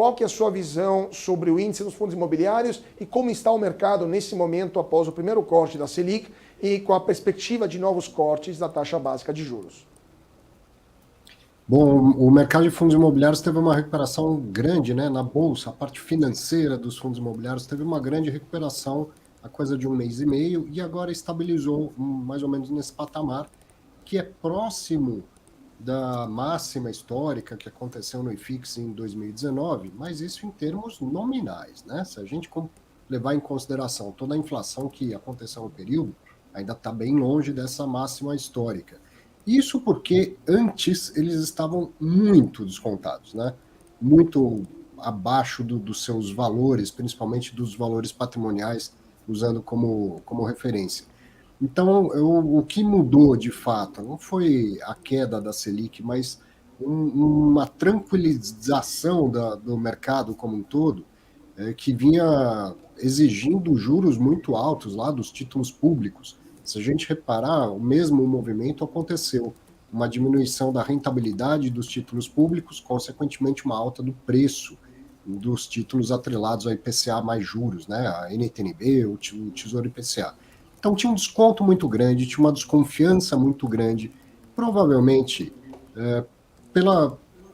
qual que é a sua visão sobre o índice dos fundos imobiliários e como está o mercado nesse momento após o primeiro corte da Selic e com a perspectiva de novos cortes da taxa básica de juros? Bom, o mercado de fundos imobiliários teve uma recuperação grande, né? Na bolsa, a parte financeira dos fundos imobiliários teve uma grande recuperação há coisa de um mês e meio e agora estabilizou mais ou menos nesse patamar, que é próximo da máxima histórica que aconteceu no IFIX em 2019, mas isso em termos nominais, né? Se a gente levar em consideração toda a inflação que aconteceu no período, ainda está bem longe dessa máxima histórica. Isso porque antes eles estavam muito descontados, né? Muito abaixo dos seus valores, principalmente dos valores patrimoniais, usando como referência. Então, o que mudou de fato não foi a queda da Selic, mas uma tranquilização do mercado como um todo, que vinha exigindo juros muito altos lá dos títulos públicos. Se a gente reparar, o mesmo movimento aconteceu. Uma diminuição da rentabilidade dos títulos públicos, consequentemente uma alta do preço dos títulos atrelados ao IPCA mais juros, né? A NTN-B, o Tesouro IPCA. Então tinha um desconto muito grande, tinha uma desconfiança muito grande, provavelmente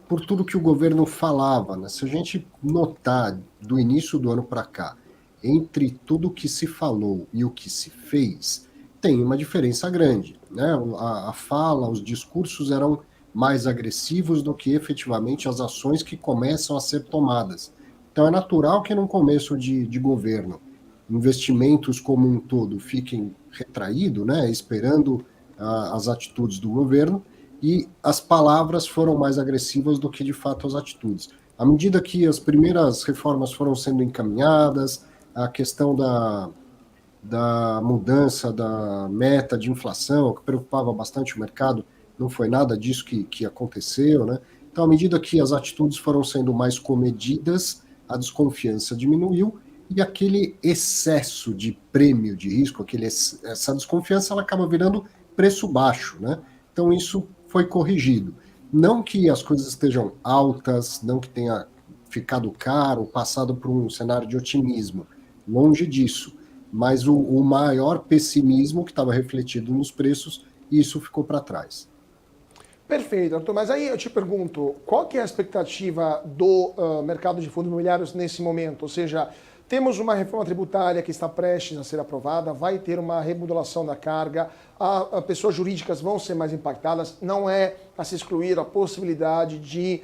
por tudo que o governo falava, né? Se a gente notar do início do ano para cá, entre tudo o que se falou e o que se fez, tem uma diferença grande, né? A fala, os discursos eram mais agressivos do que efetivamente as ações que começam a ser tomadas. Então é natural que num começo de governo, investimentos como um todo fiquem retraídos, né? Esperando as atitudes do governo, e as palavras foram mais agressivas do que de fato as atitudes. À medida que as primeiras reformas foram sendo encaminhadas, a questão da mudança da meta de inflação, que preocupava bastante o mercado, não foi nada disso que aconteceu, né? Então, à medida que as atitudes foram sendo mais comedidas, a desconfiança diminuiu e aquele excesso de prêmio de risco, essa desconfiança, ela acaba virando preço baixo, né? Então, isso foi corrigido. Não que as coisas estejam altas, não que tenha ficado caro, passado por um cenário de otimismo. Longe disso. Mas o maior pessimismo que estava refletido nos preços, isso ficou para trás. Perfeito, Arthur. Mas aí eu te pergunto, qual que é a expectativa do mercado de fundos imobiliários nesse momento? Ou seja, temos uma reforma tributária que está prestes a ser aprovada, vai ter uma remodulação da carga, as pessoas jurídicas vão ser mais impactadas, não é a se excluir a possibilidade de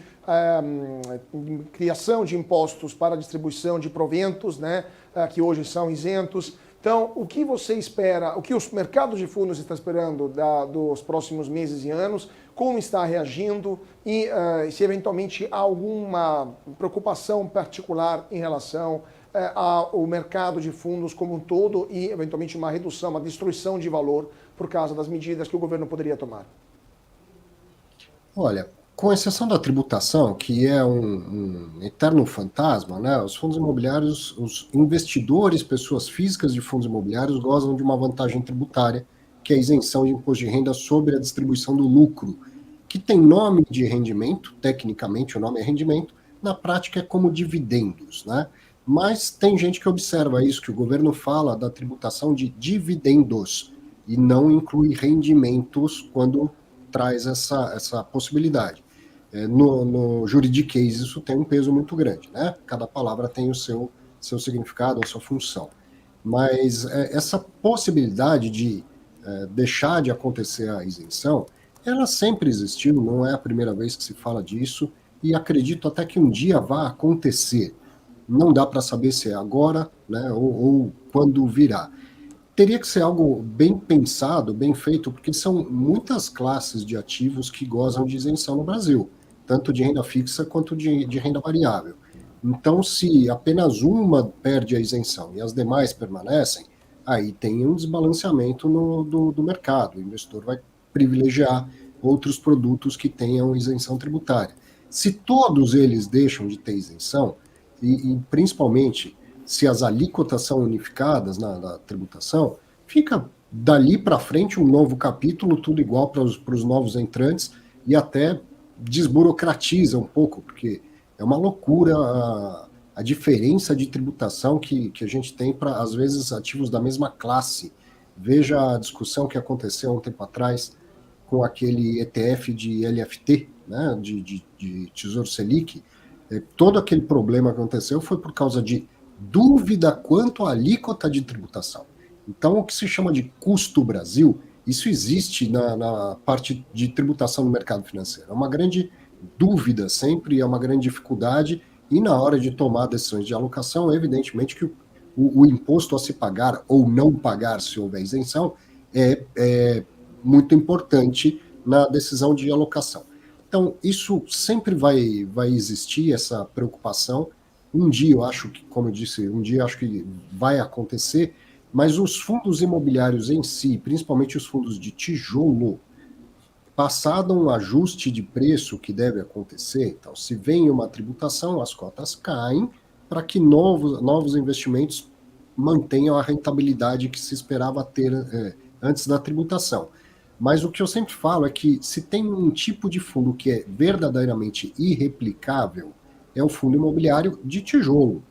criação de impostos para a distribuição de proventos, né, que hoje são isentos. Então, o que você espera, o que os mercados de fundos estão esperando dos próximos meses e anos, como está reagindo e se eventualmente há alguma preocupação particular em relação ao mercado de fundos como um todo e eventualmente uma redução, uma destruição de valor por causa das medidas que o governo poderia tomar? Olha, com exceção da tributação, que é um eterno fantasma, né? Os fundos imobiliários, os investidores, pessoas físicas de fundos imobiliários, gozam de uma vantagem tributária, que é a isenção de imposto de renda sobre a distribuição do lucro, que tem nome de rendimento, tecnicamente o nome é rendimento, na prática é como dividendos, né? Mas tem gente que observa isso, que o governo fala da tributação de dividendos e não inclui rendimentos quando traz essa possibilidade. No juridiquês isso tem um peso muito grande, né? Cada palavra tem o seu significado, a sua função. Mas essa possibilidade de deixar de acontecer a isenção, ela sempre existiu, não é a primeira vez que se fala disso, e acredito até que um dia vá acontecer. Não dá para saber se é agora, né, ou quando virá. Teria que ser algo bem pensado, bem feito, porque são muitas classes de ativos que gozam de isenção no Brasil, tanto de renda fixa quanto de renda variável. Então, se apenas uma perde a isenção e as demais permanecem, aí tem um desbalanceamento do mercado. O investidor vai privilegiar outros produtos que tenham isenção tributária. Se todos eles deixam de ter isenção, e principalmente se as alíquotas são unificadas na tributação, fica dali para frente um novo capítulo, tudo igual para os novos entrantes, e até desburocratiza um pouco, porque É uma loucura a diferença de tributação que a gente tem para, às vezes, ativos da mesma classe. Veja a discussão que aconteceu há um tempo atrás com aquele ETF de LFT, né, de Tesouro Selic. Todo aquele problema que aconteceu foi por causa de dúvida quanto à alíquota de tributação. Então, o que se chama de custo Brasil, isso existe na parte de tributação no mercado financeiro. É uma grande dúvida sempre, é uma grande dificuldade, e na hora de tomar decisões de alocação, evidentemente que o imposto a se pagar ou não pagar, se houver isenção, é muito importante na decisão de alocação. Então, isso sempre vai existir, essa preocupação. Um dia, eu acho que, como eu disse, um dia eu acho que vai acontecer, mas os fundos imobiliários em si, principalmente os fundos de tijolo, passado um ajuste de preço que deve acontecer, então, se vem uma tributação, as cotas caem para que novos investimentos mantenham a rentabilidade que se esperava ter antes da tributação. Mas o que eu sempre falo é que se tem um tipo de fundo que é verdadeiramente irreplicável, é o fundo imobiliário de tijolo,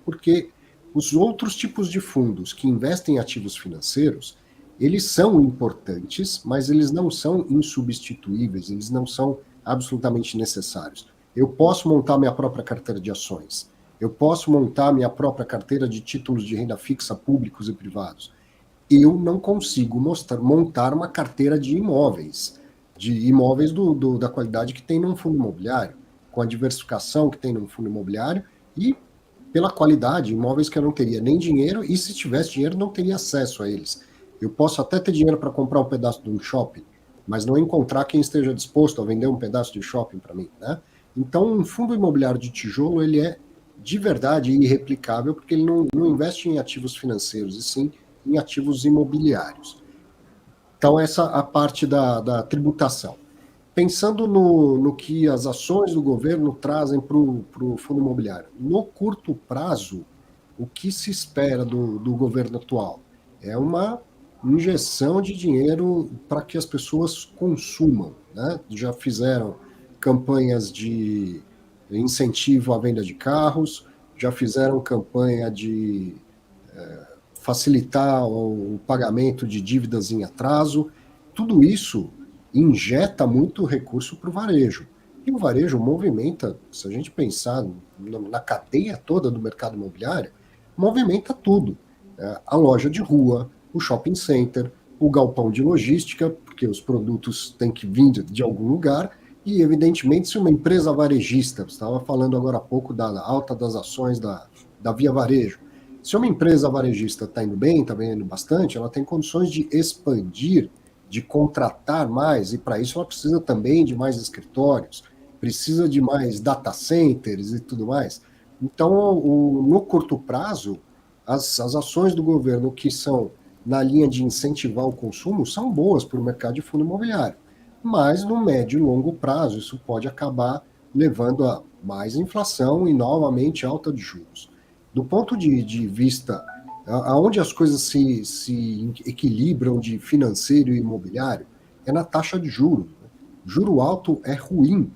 porque os outros tipos de fundos que investem em ativos financeiros, eles são importantes, mas eles não são insubstituíveis, eles não são absolutamente necessários. Eu posso montar minha própria carteira de ações, eu posso montar minha própria carteira de títulos de renda fixa públicos e privados. Eu não consigo montar uma carteira de imóveis da qualidade que tem num fundo imobiliário, com a diversificação que tem num fundo imobiliário e pela qualidade, imóveis que eu não teria nem dinheiro e se tivesse dinheiro não teria acesso a eles. Eu posso até ter dinheiro para comprar um pedaço de um shopping, mas não encontrar quem esteja disposto a vender um pedaço de shopping para mim, né? Então, um fundo imobiliário de tijolo, ele é de verdade irreplicável, porque ele não investe em ativos financeiros, e sim em ativos imobiliários. Então, essa é a parte da tributação. Pensando no que as ações do governo trazem para o fundo imobiliário, no curto prazo, o que se espera do governo atual? É uma injeção de dinheiro para que as pessoas consumam, né? Já fizeram campanhas de incentivo à venda de carros, já fizeram campanha de facilitar o pagamento de dívidas em atraso. Tudo isso injeta muito recurso para o varejo. E o varejo movimenta, se a gente pensar na cadeia toda do mercado imobiliário, movimenta tudo. A loja de rua, o shopping center, o galpão de logística, porque os produtos têm que vir de algum lugar, e evidentemente se uma empresa varejista, você estava falando agora há pouco da alta das ações da Via Varejo, se uma empresa varejista está indo bem, está vendendo bastante, ela tem condições de expandir, de contratar mais, e para isso ela precisa também de mais escritórios, precisa de mais data centers e tudo mais. Então, no curto prazo, as ações do governo que são na linha de incentivar o consumo são boas para o mercado de fundo imobiliário. Mas no médio e longo prazo, isso pode acabar levando a mais inflação e novamente alta de juros. Do ponto de vista aonde as coisas se equilibram de financeiro e imobiliário, é na taxa de juros. Juro alto é ruim.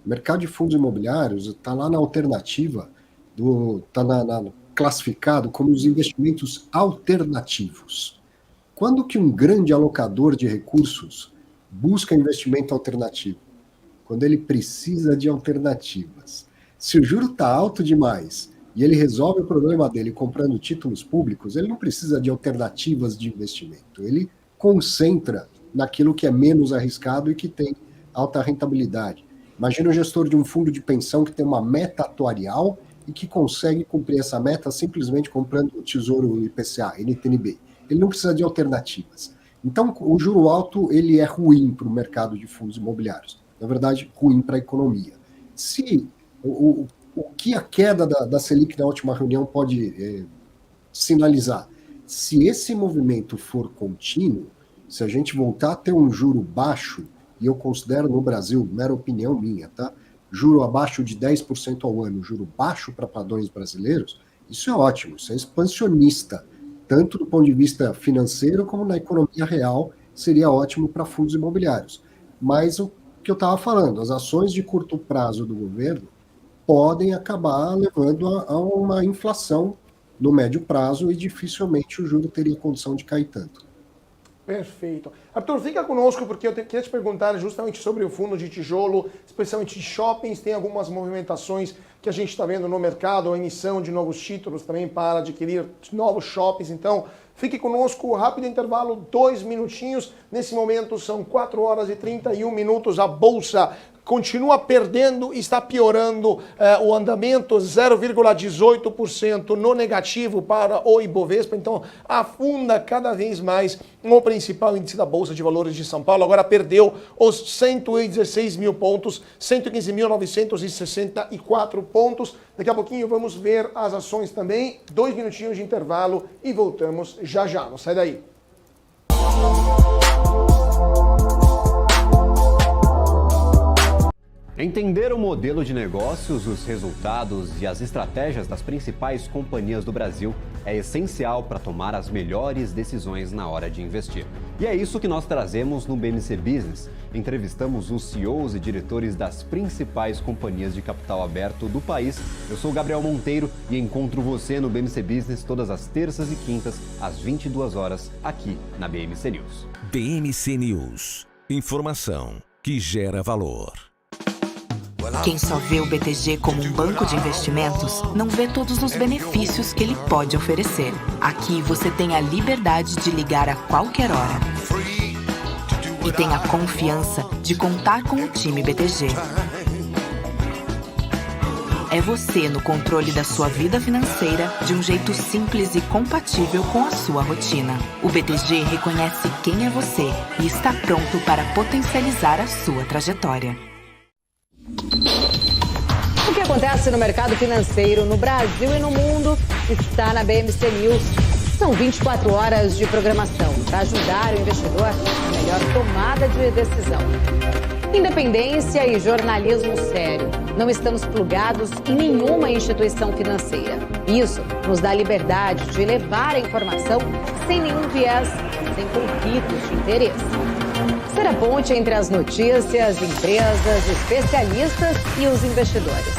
O mercado de fundos imobiliários está lá na alternativa, está classificado como os investimentos alternativos. Quando que um grande alocador de recursos busca investimento alternativo? Quando ele precisa de alternativas. Se o juro está alto demais e ele resolve o problema dele comprando títulos públicos, ele não precisa de alternativas de investimento. Ele concentra naquilo que é menos arriscado e que tem alta rentabilidade. Imagina o gestor de um fundo de pensão que tem uma meta atuarial e que consegue cumprir essa meta simplesmente comprando o Tesouro IPCA, NTNB. Ele não precisa de alternativas. Então, o juro alto ele é ruim para o mercado de fundos imobiliários. Na verdade, ruim para a economia. Se o que a queda da Selic na última reunião pode sinalizar? Se esse movimento for contínuo, se a gente voltar a ter um juro baixo, e eu considero no Brasil, mera opinião minha, tá? Juro abaixo de 10% ao ano, juro baixo para padrões brasileiros, isso é ótimo, isso é expansionista, tanto do ponto de vista financeiro como na economia real, seria ótimo para fundos imobiliários. Mas o que eu estava falando, as ações de curto prazo do governo, podem acabar levando a uma inflação no médio prazo e dificilmente o juro teria condição de cair tanto. Perfeito. Arthur, fica conosco porque eu queria te perguntar justamente sobre o fundo de tijolo, especialmente de shoppings. Tem algumas movimentações que a gente está vendo no mercado, a emissão de novos títulos também para adquirir novos shoppings. Então, fique conosco, rápido intervalo, 2 minutinhos. Nesse momento são 4 horas e 31 minutos. A Bolsa continua perdendo e está piorando o andamento, 0,18% no negativo para o Ibovespa, então afunda cada vez mais o principal índice da Bolsa de Valores de São Paulo, agora perdeu os 116 mil pontos, 115.964 pontos. Daqui a pouquinho vamos ver as ações também, 2 minutinhos de intervalo e voltamos já já, não sai daí. Entender o modelo de negócios, os resultados e as estratégias das principais companhias do Brasil é essencial para tomar as melhores decisões na hora de investir. E é isso que nós trazemos no BMC Business. Entrevistamos os CEOs e diretores das principais companhias de capital aberto do país. Eu sou Gabriel Monteiro e encontro você no BMC Business todas as terças e quintas, às 22 horas, aqui na BMC News. BMC News. Informação que gera valor. Quem só vê o BTG como um banco de investimentos, não vê todos os benefícios que ele pode oferecer. Aqui você tem a liberdade de ligar a qualquer hora. E tem a confiança de contar com o time BTG. É você no controle da sua vida financeira de um jeito simples e compatível com a sua rotina. O BTG reconhece quem é você e está pronto para potencializar a sua trajetória. O que acontece no mercado financeiro no Brasil e no mundo está na BMC News. São 24 horas de programação para ajudar o investidor na melhor tomada de decisão. Independência e jornalismo sério. Não estamos plugados em nenhuma instituição financeira. Isso nos dá liberdade de levar a informação sem nenhum viés, sem conflitos de interesse. Ser a ponte entre as notícias, empresas, especialistas e os investidores.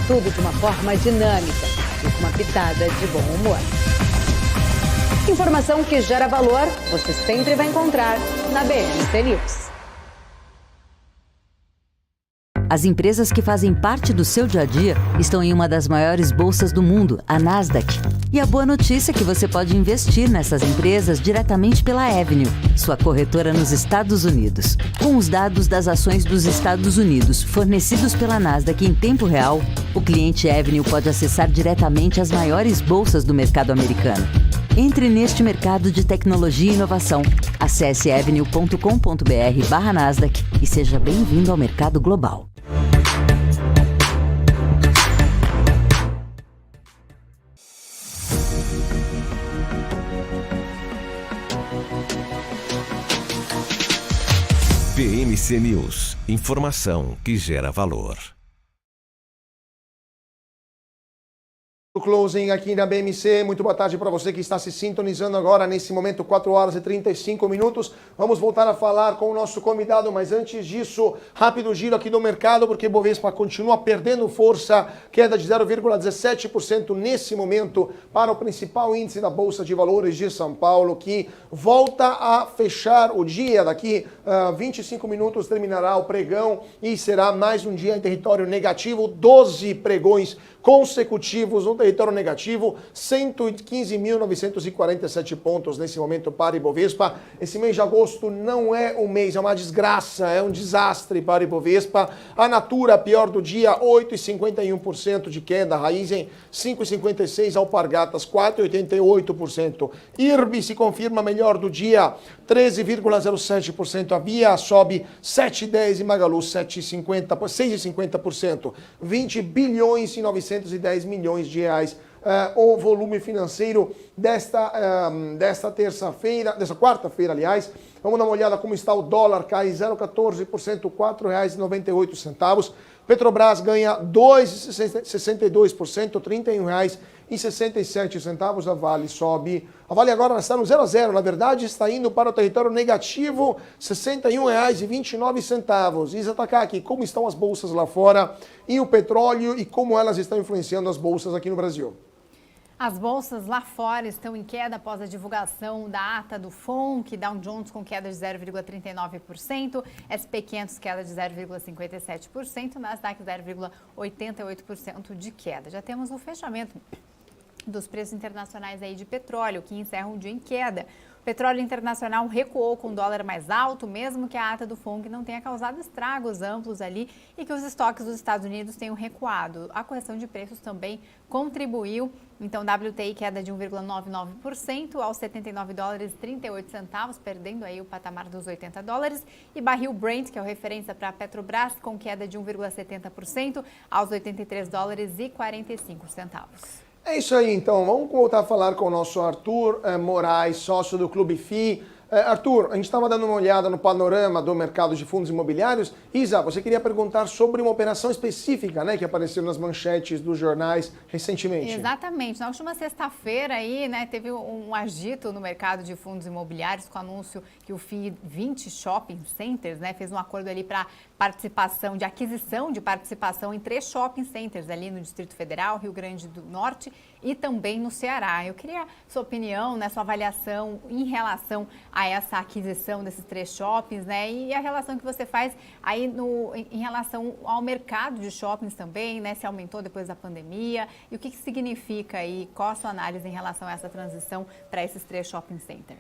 Tudo de uma forma dinâmica e com uma pitada de bom humor. Informação que gera valor, você sempre vai encontrar na BMC News. As empresas que fazem parte do seu dia a dia estão em uma das maiores bolsas do mundo, a Nasdaq. E a boa notícia é que você pode investir nessas empresas diretamente pela Avenue, sua corretora nos Estados Unidos. Com os dados das ações dos Estados Unidos fornecidos pela Nasdaq em tempo real, o cliente Avenue pode acessar diretamente as maiores bolsas do mercado americano. Entre neste mercado de tecnologia e inovação. Acesse avenue.com.br/Nasdaq e seja bem-vindo ao mercado global. BMC News. Informação que gera valor. O closing aqui na BMC, muito boa tarde para você que está se sintonizando agora, nesse momento, 4 horas e 35 minutos. Vamos voltar a falar com o nosso convidado, mas antes disso, rápido giro aqui do mercado, porque Bovespa continua perdendo força, queda de 0,17% nesse momento para o principal índice da Bolsa de Valores de São Paulo, que volta a fechar o dia. Daqui 25 minutos terminará o pregão e será mais um dia em território negativo, 12 pregões consecutivos no território negativo, 115.947 pontos nesse momento para Ibovespa. Esse mês de agosto não é um mês, é uma desgraça, é um desastre para Ibovespa. A Natura, pior do dia, 8,51% de queda, Raizen 5,56%, Alpargatas 4,88%. IRB se confirma melhor do dia, 13,07%, a Via sobe 7,10% e Magalu 6,50%, 20 bilhões e 910 milhões de reais. O volume financeiro desta terça-feira, desta quarta-feira, aliás. Vamos dar uma olhada como está o dólar, cai 0,14%, R$ 4,98. Petrobras ganha 2,62%, R$ 31,67. A Vale sobe. A Vale agora está no 0 a 0, na verdade está indo para o território negativo, R$ 61,29. Isa Takaki, como estão as bolsas lá fora e o petróleo e como elas estão influenciando as bolsas aqui no Brasil? As bolsas lá fora estão em queda após a divulgação da ata do FONC, Dow Jones com queda de 0,39%, SP 500 queda de 0,57%, Nasdaq 0,88% de queda. Já temos o fechamento dos preços internacionais aí de petróleo, que encerram o dia em queda. O petróleo internacional recuou com o dólar mais alto, mesmo que a ata do FONC não tenha causado estragos amplos ali e que os estoques dos Estados Unidos tenham recuado. A correção de preços também contribuiu. Então, WTI queda de 1,99% aos $79,38, perdendo aí o patamar dos $80. E barril Brent, que é a referência para a Petrobras, com queda de 1,70% aos $83,45. É isso aí, então. Vamos voltar a falar com o nosso Arthur Moraes, sócio do Clube FI. Arthur, a gente estava dando uma olhada no panorama do mercado de fundos imobiliários. Isa, você queria perguntar sobre uma operação específica, né, que apareceu nas manchetes dos jornais recentemente. Exatamente. Na última sexta-feira aí, né, teve um agito no mercado de fundos imobiliários com o anúncio que o FII 20 Shopping Centers, né, fez um acordo ali para participação, de aquisição de participação em 3 shopping centers ali no Distrito Federal, Rio Grande do Norte e também no Ceará. Eu queria sua opinião, né, sua avaliação em relação a essa aquisição desses 3 shoppings, né, e a relação que você faz aí em relação ao mercado de shoppings também, né, se aumentou depois da pandemia e o que significa aí, qual a sua análise em relação a essa transição para esses 3 shopping centers?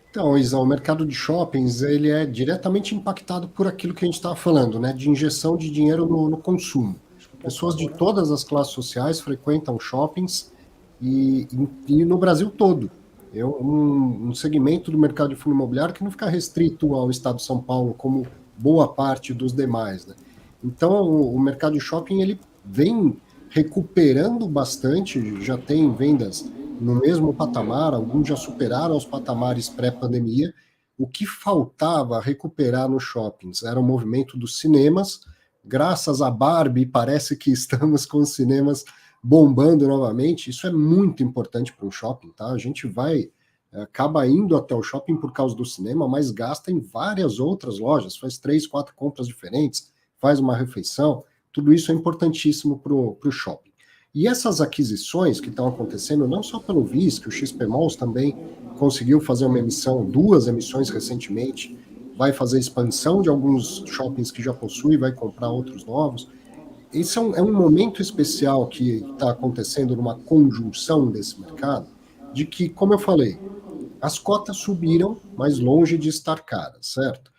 Então, Isa, o mercado de shoppings ele é diretamente impactado por aquilo que a gente estava falando, né, de injeção de dinheiro no consumo. Pessoas de todas as classes sociais frequentam shoppings e no Brasil todo. É um segmento do mercado de fundo imobiliário que não fica restrito ao estado de São Paulo, como boa parte dos demais, né? Então, o mercado de shopping ele vem recuperando bastante, já tem vendas no mesmo patamar, alguns já superaram os patamares pré-pandemia. O que faltava recuperar nos shoppings era o movimento dos cinemas. Graças a Barbie, parece que estamos com os cinemas bombando novamente. Isso é muito importante para um shopping, tá? A gente acaba indo até o shopping por causa do cinema, mas gasta em várias outras lojas, faz 3, 4 compras diferentes, faz uma refeição. Tudo isso é importantíssimo para o shopping. E essas aquisições que estão acontecendo, não só pelo VIS, que o XP Malls também conseguiu fazer uma emissão, 2 emissões recentemente, vai fazer expansão de alguns shoppings que já possui, vai comprar outros novos. Esse é um momento especial que está acontecendo numa conjunção desse mercado, de que, como eu falei, as cotas subiram, mas longe de estar caras, certo?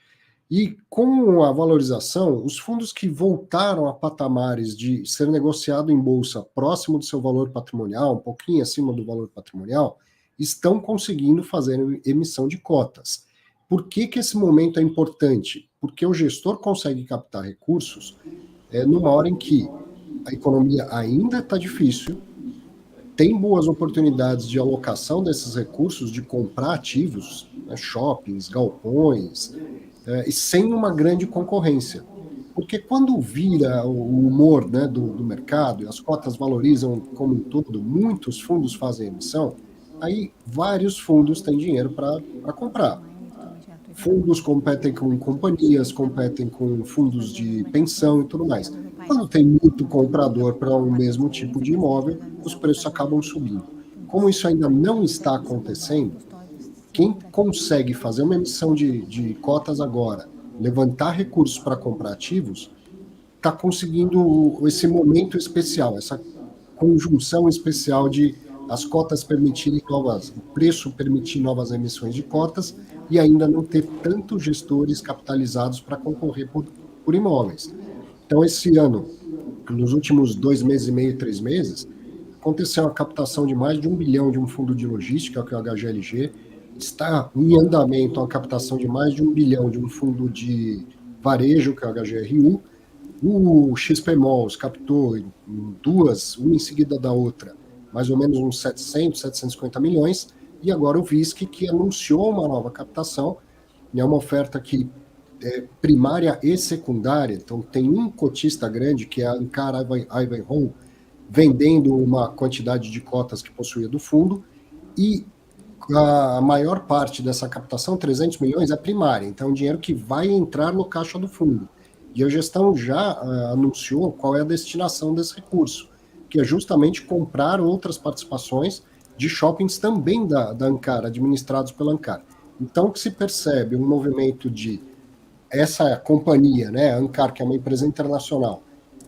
E com a valorização, os fundos que voltaram a patamares de ser negociado em bolsa próximo do seu valor patrimonial, um pouquinho acima do valor patrimonial, estão conseguindo fazer emissão de cotas. Por que esse momento é importante? Porque o gestor consegue captar recursos numa hora em que a economia ainda está difícil, tem boas oportunidades de alocação desses recursos, de comprar ativos, né, shoppings, galpões, e sem uma grande concorrência. Porque quando vira o humor, né, do mercado e as cotas valorizam como um todo, muitos fundos fazem emissão, aí vários fundos têm dinheiro para comprar. Fundos competem com companhias, competem com fundos de pensão e tudo mais. Quando tem muito comprador para um mesmo tipo de imóvel, os preços acabam subindo. Como isso ainda não está acontecendo, quem consegue fazer uma emissão de cotas agora, levantar recursos para comprar ativos, está conseguindo esse momento especial, essa conjunção especial de as cotas permitirem o preço permitir novas emissões de cotas e ainda não ter tantos gestores capitalizados para concorrer por imóveis. Então, esse ano, nos últimos 2 meses e meio, 3 meses, aconteceu a captação de mais de 1 bilhão de um fundo de logística, que é o HGLG, está em andamento a captação de mais de 1 bilhão de um fundo de varejo, que é o HGRU. O XP Malls captou em 2, uma em seguida da outra, mais ou menos uns 750 milhões, e agora o VISC, que anunciou uma nova captação, e é uma oferta que primária e secundária. Então, tem um cotista grande, que é a Ankar Ivanhoe, vendendo uma quantidade de cotas que possuía do fundo, e a maior parte dessa captação, 300 milhões, é primária. Então, é um dinheiro que vai entrar no caixa do fundo. E a gestão já anunciou qual é a destinação desse recurso, que é justamente comprar outras participações de shoppings também da Ankar, administrados pela Ankar. Então, que se percebe um movimento de essa companhia, né, a Ankar, que é uma empresa internacional,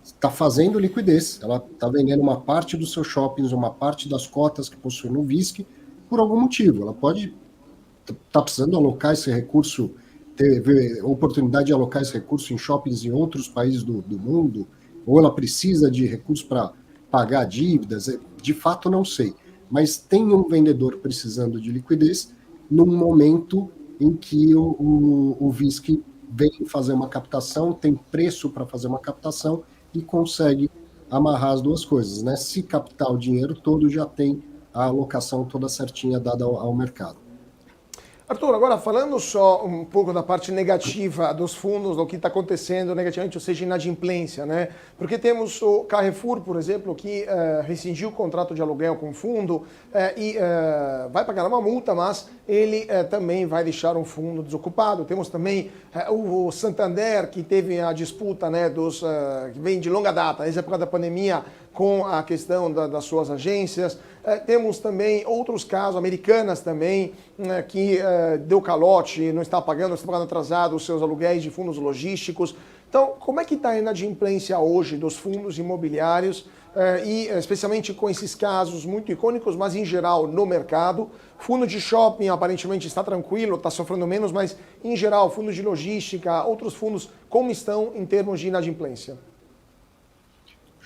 está fazendo liquidez, ela está vendendo uma parte dos seus shoppings, uma parte das cotas que possui no VISC, por algum motivo. Ela pode estar precisando alocar esse recurso, ter oportunidade de alocar esse recurso em shoppings em outros países do mundo, ou ela precisa de recursos para pagar dívidas, de fato não sei. Mas tem um vendedor precisando de liquidez num momento em que o VISC vem fazer uma captação, tem preço para fazer uma captação e consegue amarrar as duas coisas, né? Se captar o dinheiro todo, já tem a alocação toda certinha dada ao mercado. Arthur, agora falando só um pouco da parte negativa dos fundos, do que está acontecendo negativamente, ou seja, inadimplência, né? Porque temos o Carrefour, por exemplo, que rescindiu o contrato de aluguel com o fundo e vai pagar uma multa, mas ele também vai deixar um fundo desocupado. Temos também o Santander, que teve a disputa, né, que vem de longa data, desde a época da pandemia, com a questão das suas agências. Temos também outros casos, Americanas também, que deu calote, não está pagando atrasado os seus aluguéis de fundos logísticos. Então, como é que está a inadimplência hoje dos fundos imobiliários, e especialmente com esses casos muito icônicos, mas em geral no mercado? Fundo de shopping aparentemente está tranquilo, está sofrendo menos, mas em geral, fundos de logística, outros fundos, como estão em termos de inadimplência?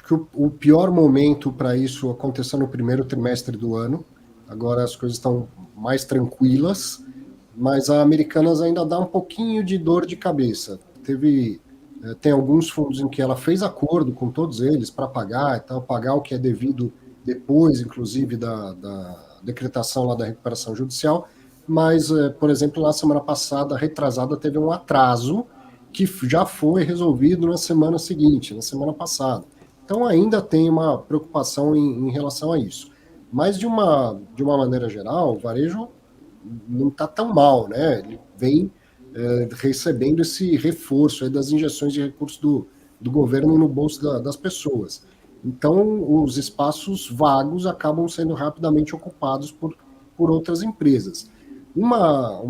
Que o pior momento para isso aconteceu no primeiro trimestre do ano. Agora as coisas estão mais tranquilas, mas a Americanas ainda dá um pouquinho de dor de cabeça. Tem alguns fundos em que ela fez acordo com todos eles para pagar e tal, pagar o que é devido depois, inclusive, da decretação lá da recuperação judicial, mas, por exemplo, na semana passada, retrasada, teve um atraso que já foi resolvido na semana seguinte, na semana passada. Então ainda tem uma preocupação em relação a isso. Mas de uma maneira geral, o varejo não está tão mal, né? Ele vem recebendo esse reforço aí das injeções de recursos do governo no bolso das pessoas. Então os espaços vagos acabam sendo rapidamente ocupados por outras empresas. Uma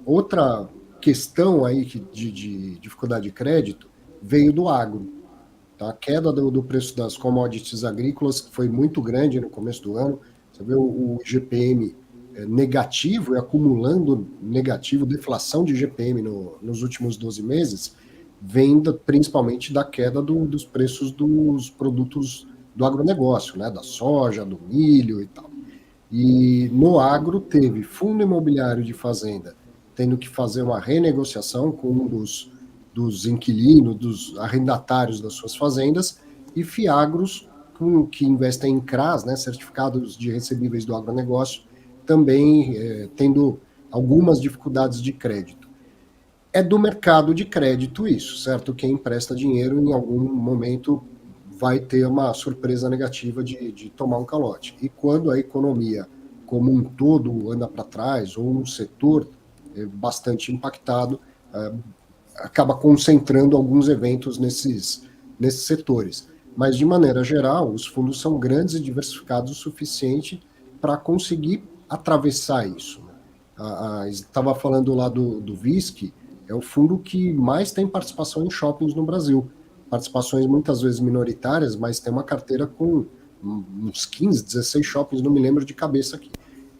outra questão aí de dificuldade de crédito veio do agro. A queda do preço das commodities agrícolas foi muito grande no começo do ano. Você vê o IGPM negativo e acumulando negativo, deflação de IGPM nos últimos 12 meses, vem principalmente da queda dos preços dos produtos do agronegócio, né? Da soja, do milho e tal. E no agro teve fundo imobiliário de fazenda tendo que fazer uma renegociação com um dos inquilinos, dos arrendatários das suas fazendas, e fiagros que investem em CRAs, né, certificados de recebíveis do agronegócio, também tendo algumas dificuldades de crédito. É do mercado de crédito isso, certo? Quem empresta dinheiro em algum momento vai ter uma surpresa negativa de tomar um calote. E quando a economia como um todo anda para trás, ou um setor bastante impactado, acaba concentrando alguns eventos nesses setores. Mas, de maneira geral, os fundos são grandes e diversificados o suficiente para conseguir atravessar isso. Estava falando lá do VISC, é o fundo que mais tem participação em shoppings no Brasil. Participações muitas vezes minoritárias, mas tem uma carteira com uns 15, 16 shoppings, não me lembro de cabeça aqui.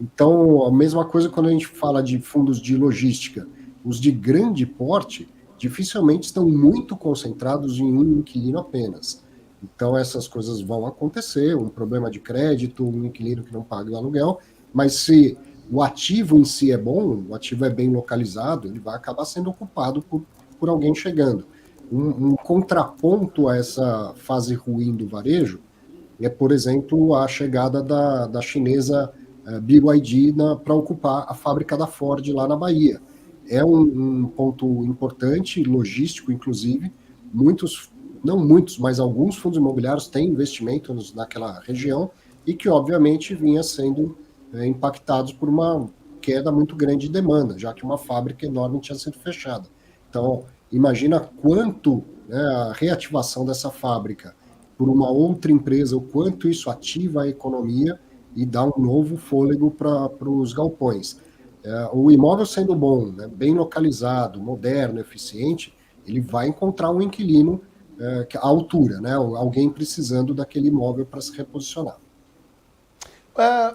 Então, a mesma coisa quando a gente fala de fundos de logística. Os de grande porte dificilmente estão muito concentrados em um inquilino apenas. Então, essas coisas vão acontecer, um problema de crédito, um inquilino que não paga o aluguel, mas se o ativo em si é bom, o ativo é bem localizado, ele vai acabar sendo ocupado por alguém chegando. Um contraponto a essa fase ruim do varejo é, por exemplo, a chegada da chinesa BYD para ocupar a fábrica da Ford lá na Bahia. é um ponto importante, logístico, inclusive. Não muitos, mas alguns fundos imobiliários têm investimentos naquela região e que, obviamente, vinha sendo impactados por uma queda muito grande de demanda, já que uma fábrica enorme tinha sido fechada. Então, imagina quanto, né, a reativação dessa fábrica por uma outra empresa, o quanto isso ativa a economia e dá um novo fôlego para os galpões. O imóvel sendo bom, né, bem localizado, moderno, eficiente, ele vai encontrar um inquilino à altura, né, alguém precisando daquele imóvel para se reposicionar.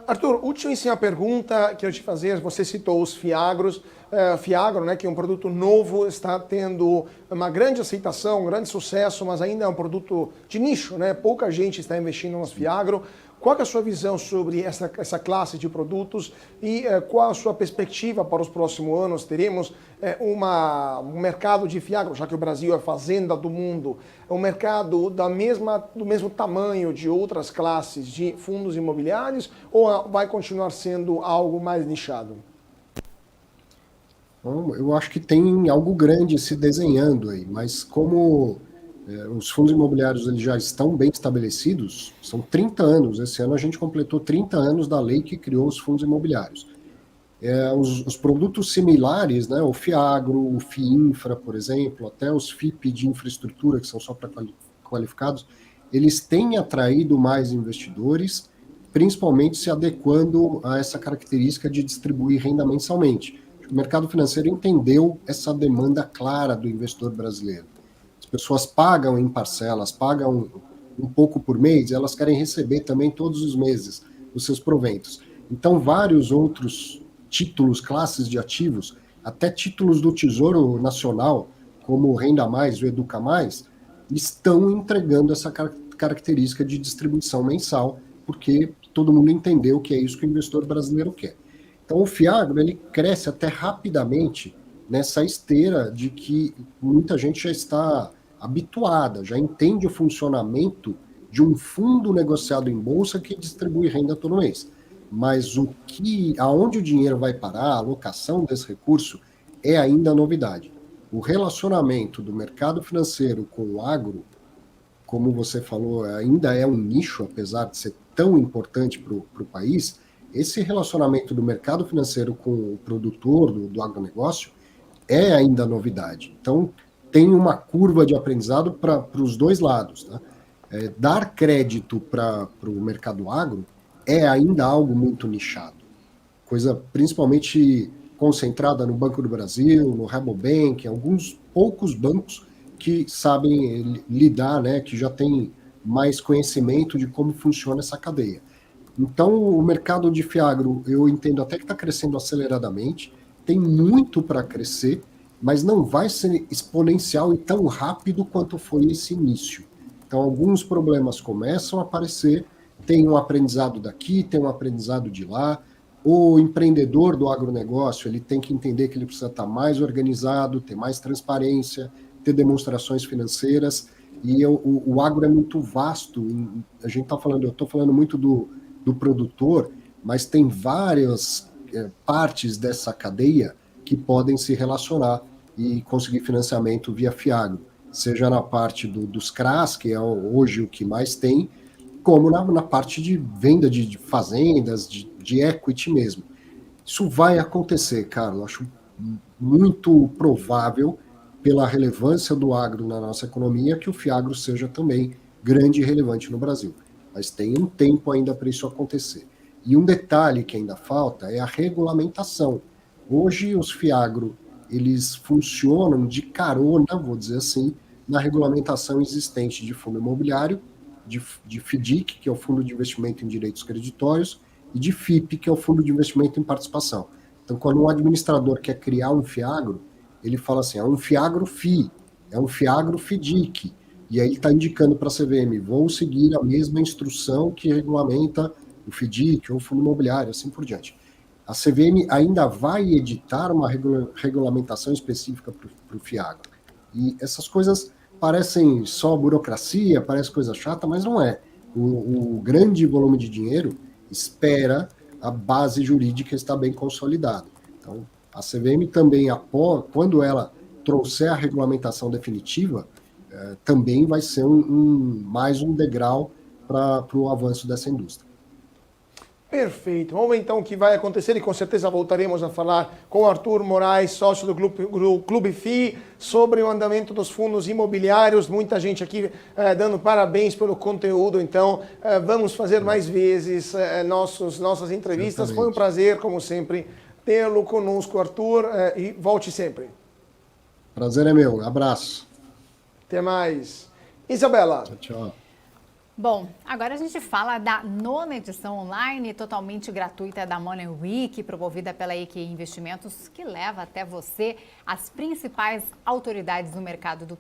Arthur, última pergunta que eu te fazer, você citou os Fiagros. Fiagro, né, que é um produto novo, está tendo uma grande aceitação, um grande sucesso, mas ainda é um produto de nicho, né? Pouca gente está investindo nos Fiagro. Qual é a sua visão sobre essa classe de produtos e qual a sua perspectiva para os próximos anos? Teremos um mercado de Fiagro, já que o Brasil é a fazenda do mundo, um mercado do mesmo tamanho de outras classes de fundos imobiliários ou vai continuar sendo algo mais nichado? Bom, eu acho que tem algo grande se desenhando aí, mas como os fundos imobiliários eles já estão bem estabelecidos, são 30 anos, esse ano a gente completou 30 anos da lei que criou os fundos imobiliários. Os produtos similares, né, o Fiagro, o FIINFRA, por exemplo, até os FIP de infraestrutura, que são só para qualificados, eles têm atraído mais investidores, principalmente se adequando a essa característica de distribuir renda mensalmente. O mercado financeiro entendeu essa demanda clara do investidor brasileiro. As pessoas pagam em parcelas, pagam um pouco por mês, elas querem receber também todos os meses os seus proventos. Então, vários outros títulos, classes de ativos, até títulos do Tesouro Nacional, como o Renda Mais, o Educa Mais, estão entregando essa característica de distribuição mensal, porque todo mundo entendeu que é isso que o investidor brasileiro quer. Então, o Fiagro ele cresce até rapidamente nessa esteira de que muita gente já está habituada, já entende o funcionamento de um fundo negociado em bolsa que distribui renda todo mês. Mas aonde o dinheiro vai parar, a alocação desse recurso, é ainda novidade. O relacionamento do mercado financeiro com o agro, como você falou, ainda é um nicho, apesar de ser tão importante para o país. Esse relacionamento do mercado financeiro com o produtor do agronegócio é ainda novidade. Então, tem uma curva de aprendizado para os dois lados. Tá? Dar crédito para o mercado agro é ainda algo muito nichado. Coisa principalmente concentrada no Banco do Brasil, no Rabobank, alguns poucos bancos que sabem lidar, né, que já têm mais conhecimento de como funciona essa cadeia. Então, o mercado de Fiagro, eu entendo até que está crescendo aceleradamente, tem muito para crescer, mas não vai ser exponencial e tão rápido quanto foi esse início. Então, alguns problemas começam a aparecer, tem um aprendizado daqui, tem um aprendizado de lá. O empreendedor do agronegócio, ele tem que entender que ele precisa estar mais organizado, ter mais transparência, ter demonstrações financeiras, e o agro é muito vasto. Eu estou falando muito do produtor, mas tem várias partes dessa cadeia que podem se relacionar e conseguir financiamento via Fiagro, seja na parte dos CRAs, que é hoje o que mais tem, como na parte de venda de fazendas, de equity mesmo. Isso vai acontecer, Carlos, acho muito provável, pela relevância do agro na nossa economia, que o Fiagro seja também grande e relevante no Brasil. Mas tem um tempo ainda para isso acontecer. E um detalhe que ainda falta é a regulamentação. Hoje os Fiagro, eles funcionam de carona, vou dizer assim, na regulamentação existente de fundo imobiliário, de FDIC, que é o Fundo de Investimento em Direitos Creditórios, e de FIP, que é o Fundo de Investimento em Participação. Então, quando um administrador quer criar um Fiagro, ele fala assim, é um Fiagro FI, é um Fiagro FDIC, e aí ele está indicando para a CVM, vou seguir a mesma instrução que regulamenta o FDIC ou o fundo imobiliário, assim por diante. A CVM ainda vai editar uma regulamentação específica para o Fiagro. E essas coisas parecem só burocracia, parece coisa chata, mas não é. O grande volume de dinheiro espera a base jurídica estar bem consolidada. Então, A CVM também, quando ela trouxer a regulamentação definitiva, também vai ser mais um degrau para o avanço dessa indústria. Perfeito. Vamos ver então o que vai acontecer e com certeza voltaremos a falar com o Arthur Moraes, sócio do Clube FI, sobre o andamento dos fundos imobiliários. Muita gente aqui dando parabéns pelo conteúdo, então vamos fazer mais vezes nossas entrevistas. Certamente. Foi um prazer, como sempre, tê-lo conosco, Arthur, e volte sempre. Prazer é meu. Abraço. Até mais. Isabela. Tchau, tchau. Bom, agora a gente fala da 9ª edição online, totalmente gratuita da Money Week, promovida pela EQI Investimentos, que leva até você as principais autoridades do mercado do país.